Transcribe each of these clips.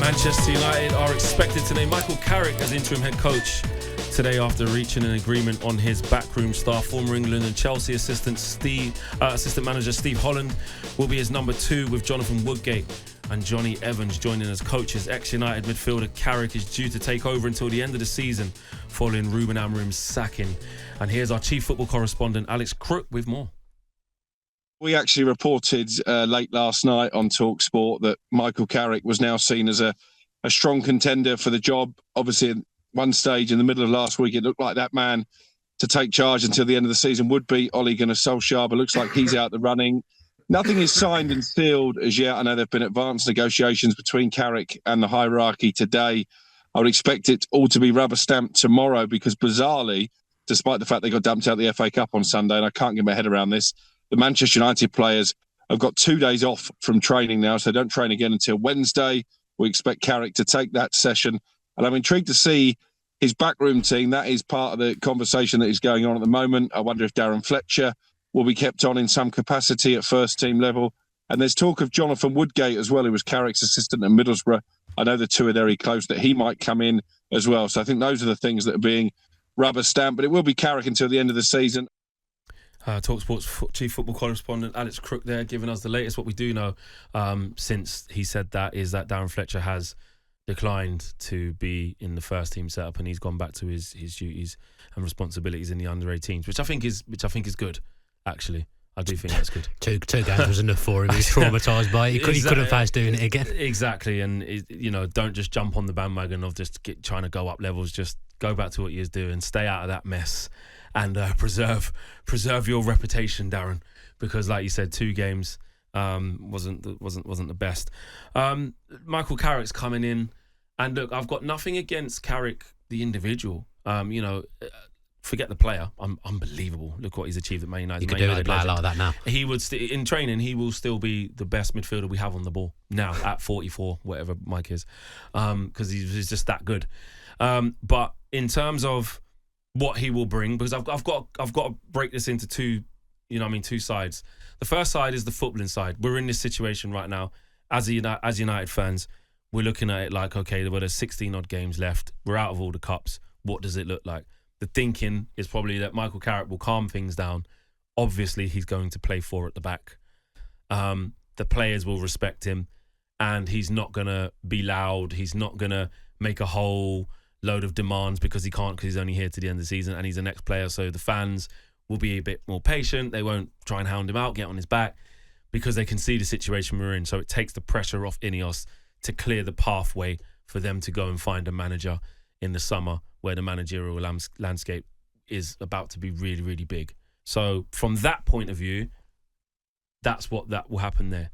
Manchester United are expected to name Michael Carrick as interim head coach today after reaching an agreement on his backroom staff. Former England and Chelsea assistant manager Steve Holland will be his number 2, with Jonathan Woodgate and Johnny Evans joining as coaches. Ex-United midfielder Carrick is due to take over until the end of the season following Ruben Amorim's sacking. And here's our chief football correspondent Alex Crook with more. We actually reported late last night on talkSPORT that Michael Carrick was now seen as a strong contender for the job. Obviously, at one stage in the middle of last week, it looked like that man to take charge until the end of the season would be Ole Gunnar Solskjaer, but looks like he's out the running. Nothing is signed and sealed as yet. I know there have been advanced negotiations between Carrick and the hierarchy today. I would expect it all to be rubber stamped tomorrow because, bizarrely, despite the fact they got dumped out the FA Cup on Sunday, and I can't get my head around this, the Manchester United players have got 2 days off from training now, so they don't train again until Wednesday. We expect Carrick to take that session. And I'm intrigued to see his backroom team. That is part of the conversation that is going on at the moment. I wonder if Darren Fletcher will be kept on in some capacity at first team level. And there's talk of Jonathan Woodgate as well, who was Carrick's assistant at Middlesbrough. I know the two are very close, that he might come in as well. So I think those are the things that are being rubber stamped. But it will be Carrick until the end of the season. talkSPORT's chief football correspondent Alex Crook there giving us the latest. What we do know since he said that is that Darren Fletcher has declined to be in the first team setup, and he's gone back to his duties and responsibilities in the under-18s, which I think is good. Actually, I do think that's good. Two games was enough for him. He's traumatised by it. He couldn't face doing it again. Exactly, and don't just jump on the bandwagon of just trying to go up levels. Just go back to what you're doing. Stay out of that mess. And preserve your reputation, Darren, because like you said, 2 games wasn't the best. Michael Carrick's coming in, and look, I've got nothing against Carrick the individual. Forget the player. Unbelievable. Look what he's achieved at Man United. You could do with a player like that now. He would in training. He will still be the best midfielder we have on the ball now at 44, whatever Mike is, because he's just that good. But in terms of what he will bring, because I've got to break this into two sides. The first side is the footballing side. We're in this situation right now as United fans. We're looking at it like, okay, there's 16 odd games left. We're out of all the cups. What does it look like? The thinking is probably that Michael Carrick will calm things down. Obviously, he's going to play 4 at the back. The players will respect him, and he's not going to be loud. He's not going to make a whole load of demands because he can't, because he's only here to the end of the season and he's the next player. So the fans will be a bit more patient. They won't try and hound him out, get on his back, because they can see the situation we're in. So it takes the pressure off Ineos to clear the pathway for them to go and find a manager in the summer, where the managerial landscape is about to be really, really big. So from that point of view, that will happen there.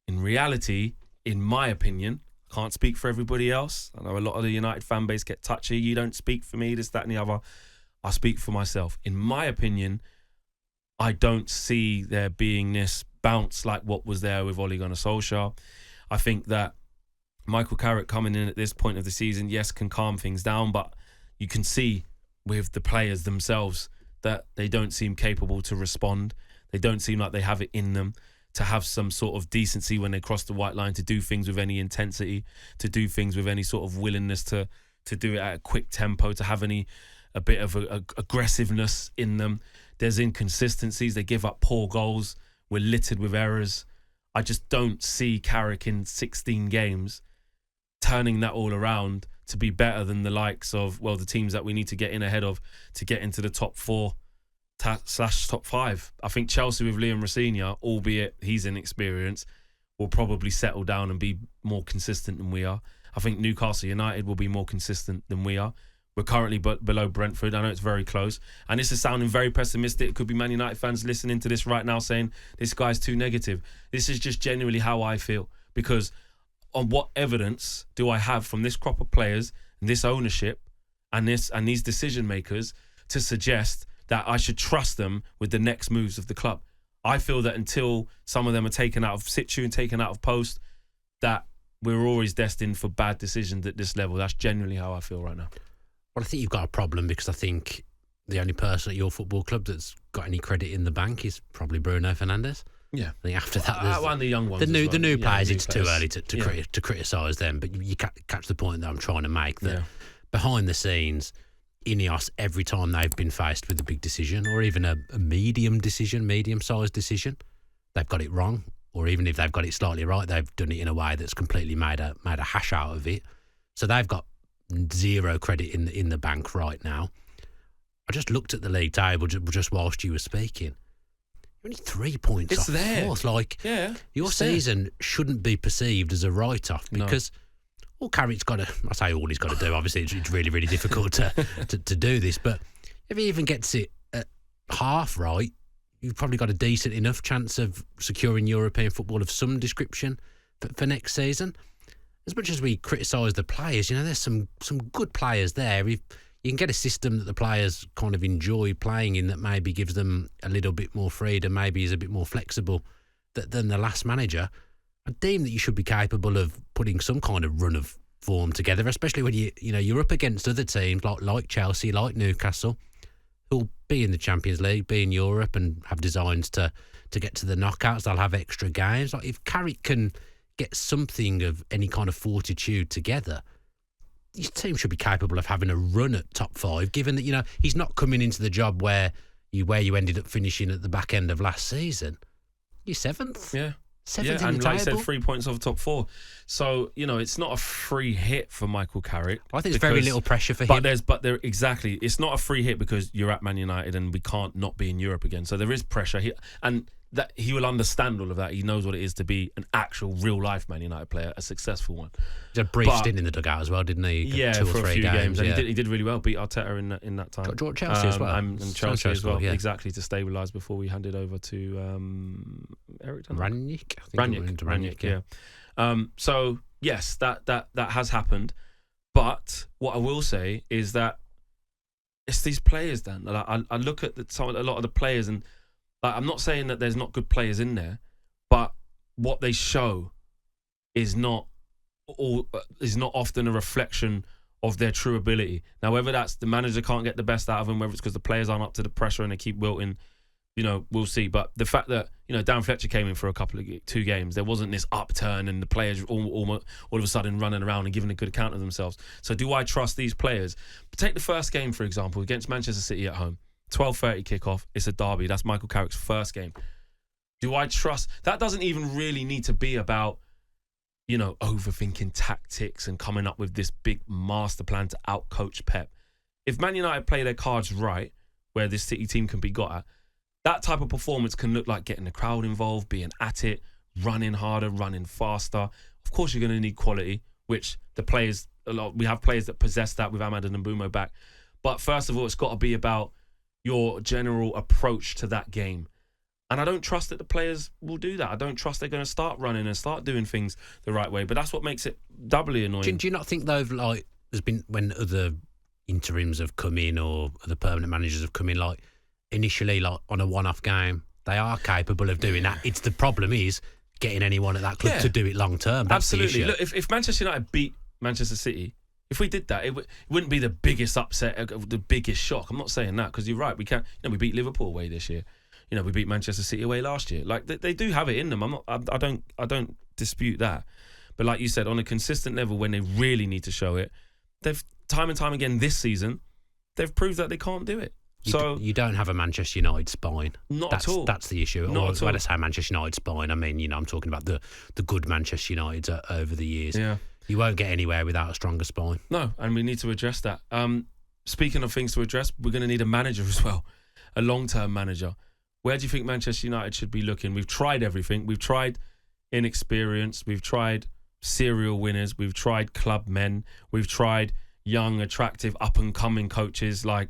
In reality, in my opinion, can't speak for everybody else. I know a lot of the United fan base get touchy. You don't speak for me, this, that and the other. I speak for myself. In my opinion, I don't see there being this bounce like what was there with Ole Gunnar Solskjaer. I think that Michael Carrick coming in at this point of the season, yes, can calm things down, but you can see with the players themselves that they don't seem capable to respond. They don't seem like they have it in them to have some sort of decency when they cross the white line, to do things with any intensity, to do things with any sort of willingness to do it at a quick tempo, to have a bit of aggressiveness in them. There's inconsistencies. They give up poor goals. We're littered with errors. I just don't see Carrick in 16 games turning that all around to be better than the likes of, the teams that we need to get in ahead of to get into the top 4 / top 5. I think Chelsea with Liam Rosenior, albeit he's inexperienced, will probably settle down and be more consistent than we are. I think Newcastle United will be more consistent than we are. We're currently below Brentford. I know it's very close. And this is sounding very pessimistic. It could be Man United fans listening to this right now saying, this guy's too negative. This is just genuinely how I feel. Because on what evidence do I have from this crop of players and this ownership and these decision makers to suggest that I should trust them with the next moves of the club? I feel that until some of them are taken out of situ and taken out of post, that we're always destined for bad decisions at this level. That's genuinely how I feel right now. Well, I think you've got a problem, because I think the only person at your football club that's got any credit in the bank is probably Bruno Fernandes. Yeah. I think after that, and the young ones. the new players. New It's players. too early to criticise them, but you catch the point that I'm trying to make. That Yeah. behind the scenes, Ineos, every time they've been faced with a big decision or even a medium-sized decision, they've got it wrong. Or even if they've got it slightly right, they've done it in a way that's completely made a hash out of it. So they've got zero credit in the bank right now. I just looked at the league table just whilst you were speaking. You're only 3 points It's off there. fourth. Like, your season shouldn't be perceived as a write-off because all Carrick's got to... I say all he's got to do. Obviously, it's really, really difficult to do this. But if he even gets it at half right, you've probably got a decent enough chance of securing European football of some description for next season. As much as we criticise the players, there's some good players there. If you can get a system that the players kind of enjoy playing in that maybe gives them a little bit more freedom, maybe is a bit more flexible than the last manager, I deem that you should be capable of putting some kind of run of form together, especially when you're up against other teams like Chelsea, like Newcastle, who'll be in the Champions League, be in Europe and have designs to get to the knockouts. They'll have extra games. Like if Carrick can get something of any kind of fortitude together, his team should be capable of having a run at top 5, given that, he's not coming into the job where you ended up finishing at the back end of last season. You're 7th. Yeah. 7th in the and like table. I said, 3 points off top 4. So, it's not a free hit for Michael Carrick. I think there's very little pressure for him. Exactly. It's not a free hit because you're at Man United and we can't not be in Europe again. So there is pressure. He will understand all of that. He knows what it is to be an actual real-life Man United player, a successful one. He had a brief stint in the dugout as well, didn't he? Yeah, 2 or 3 for a few games. Yeah. And he did really well, beat Arteta in that time. Got Chelsea as well. And Chelsea as well, yeah. Exactly, to stabilise before we handed over to Eric Rangnick? Rangnick, yeah. So, yes, that has happened. But what I will say is that it's these players, Dan. I look at a lot of the players and I'm not saying that there's not good players in there, but what they show is not often a reflection of their true ability. Now, whether that's the manager can't get the best out of them, whether it's because the players aren't up to the pressure and they keep wilting, we'll see. But the fact that Dan Fletcher came in for 2 games, there wasn't this upturn and the players all of a sudden running around and giving a good account of themselves. So, do I trust these players? Take the first game, for example, against Manchester City at home. 12:30 kickoff. It's a derby. That's Michael Carrick's first game. Do I trust? That doesn't even really need to be about, overthinking tactics and coming up with this big master plan to outcoach Pep. If Man United play their cards right, where this City team can be got at, that type of performance can look like getting the crowd involved, being at it, running harder, running faster. Of course, you're going to need quality, which we have players that possess that with Ahmad and Mbeumo back. But first of all, it's got to be about your general approach to that game. And I don't trust that the players will do that. I don't trust they're going to start running and start doing things the right way. But that's what makes it doubly annoying. Do you not think, though, like there's been when other interims have come in or other permanent managers have come in, like initially, like on a one-off game, they are capable of doing that. It's the problem is getting anyone at that club to do it long term. That's absolutely. The issue. Look, if Manchester United beat Manchester City, if we did that, it wouldn't be the biggest upset, the biggest shock. I'm not saying that because you're right. We can't. We beat Liverpool away this year. We beat Manchester City away last year. Like they do have it in them. I don't dispute that. But like you said, on a consistent level, when they really need to show it, they've time and time again this season, they've proved that they can't do it. You don't have a Manchester United spine. At all. That's the issue. Not at all. When I say Manchester United spine, I mean I'm talking about the good Manchester Uniteds over the years. Yeah. You won't get anywhere without a stronger spine. No, and we need to address that. Speaking of things to address, we're going to need a manager as well, a long-term manager. Where do you think Manchester United should be looking? We've tried everything. We've tried inexperience. We've tried serial winners. We've tried club men. We've tried young, attractive, up-and-coming coaches like,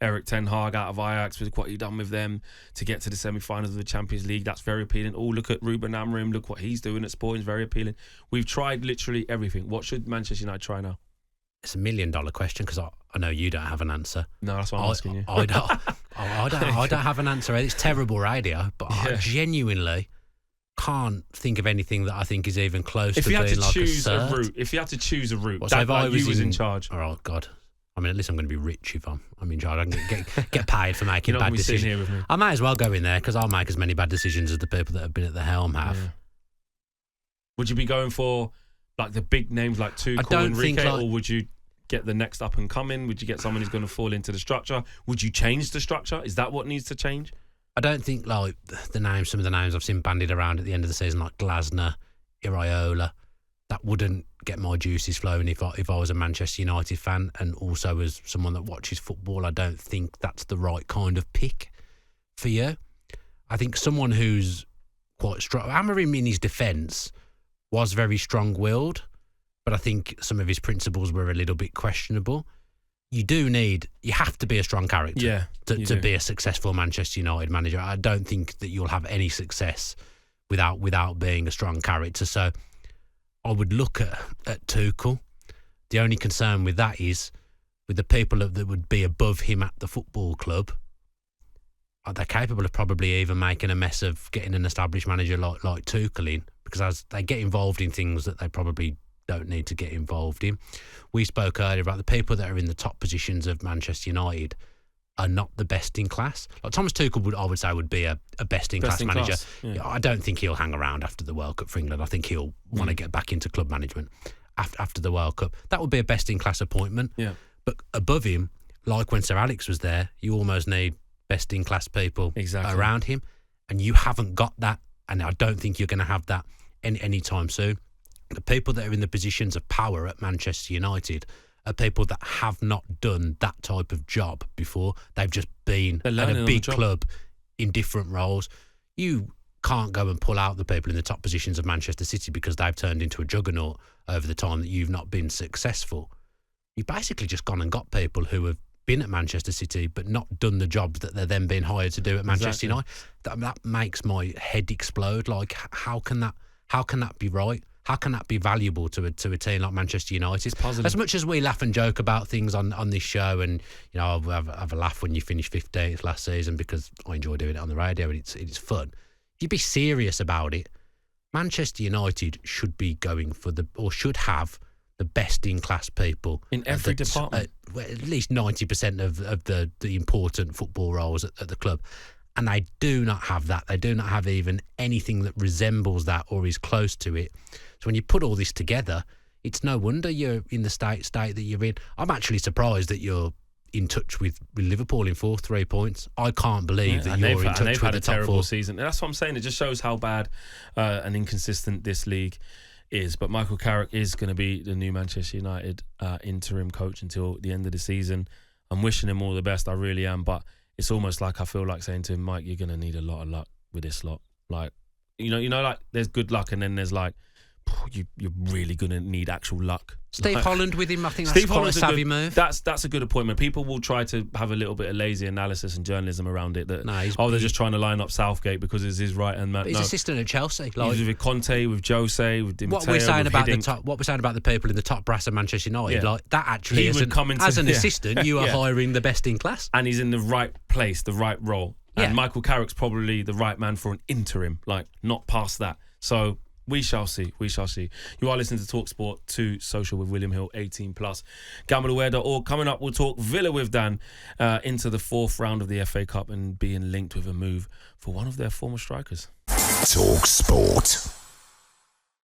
Eric Ten Hag out of Ajax, with what he's done with them to get to the semi-finals of the Champions League. That's very appealing. Oh, look at Ruben Amorim. Look what he's doing at Sporting. Very appealing. We've tried literally everything. What should Manchester United try now? It's $1 million question because I know you don't have an answer. No, that's why I'm asking you. I don't have an answer. It's terrible radio, but I genuinely can't think of anything that I think is even close to being like a cert. If you had to choose a route, so if I was in charge. Oh, God. I mean, at least I'm going to be rich if I'm in charge. I can get paid for making bad decisions. Here with me. I might as well go in there because I'll make as many bad decisions as the people that have been at the helm have. Yeah. Would you be going for like the big names like Tuchel and Enrique, or would you get the next up and coming? Would you get someone who's going to fall into the structure? Would you change the structure? Is that what needs to change? I don't think like some of the names I've seen bandied around at the end of the season, like Glasner, Iraola, that wouldn't get my juices flowing if I was a Manchester United fan, and also as someone that watches football, I don't think that's the right kind of pick for you. I think someone who's quite strong. Amorim, in his defence, was very strong-willed, but I think some of his principles were a little bit questionable. You have to be a strong character to be a successful Manchester United manager. I don't think that you'll have any success without being a strong character. So I would look at Tuchel. The only concern with that is with the people that would be above him at the football club, they're capable of probably even making a mess of getting an established manager like Tuchel in, because as they get involved in things that they probably don't need to get involved in. We spoke earlier about the people that are in the top positions of Manchester United are not the best in class. Like Thomas Tuchel I would say would be a best in class manager. Yeah. I don't think he'll hang around after the World Cup for England. I think he'll want to get back into club management after the World Cup. That would be a best in class appointment. Yeah. But above him, like when Sir Alex was there, you almost need best in class people around him, and you haven't got that, and I don't think you're going to have that anytime soon. The people that are in the positions of power at Manchester United are people that have not done that type of job before. They've just been at a big club in different roles. You can't go and pull out the people in the top positions of Manchester City because they've turned into a juggernaut over the time that you've not been successful. You've basically just gone and got people who have been at Manchester City but not done the jobs that they're then being hired to do at Manchester United. That makes my head explode. Like, how can that be right? How can that be valuable to a team like Manchester United? As much as we laugh and joke about things on this show, and I'll have a laugh when you finish 15th last season because I enjoy doing it on the radio and it's fun. If you be serious about it, Manchester United should be going for should have the best in class people in every department. At least 90% of the important football roles at the club. And they do not have that. They do not have even anything that resembles that or is close to it. So when you put all this together, it's no wonder you're in the state that you're in. I'm actually surprised that you're in touch with Liverpool in 3 points. I can't believe that you're in touch with the top four. Season. And that's what I'm saying. It just shows how bad and inconsistent this league is. But Michael Carrick is going to be the new Manchester United interim coach until the end of the season. I'm wishing him all the best. I really am. But it's almost like I feel like saying to him, Mike, you're going to need a lot of luck with this lot. Like, you know, like there's good luck and then there's like, you're really going to need actual luck. Steve Holland with him, I think that's quite a savvy move. That's a good appointment. People will try to have a little bit of lazy analysis and journalism around it. That they're just trying to line up Southgate because it's his right hand man. He's assistant at Chelsea. He's with Conte, with Jose, with Di Matteo, what we're saying about the people in the top brass of Manchester United, like that actually, as an assistant, you are hiring the best in class, and he's in the right place, the right role. And Michael Carrick's probably the right man for an interim, like not past that. So. We shall see. You are listening to talkSPORT 2 Social with William Hill, 18+. GambleAware.org. Coming up, we'll talk Villa with Dan into the fourth round of the FA Cup and being linked with a move for one of their former strikers. talkSPORT.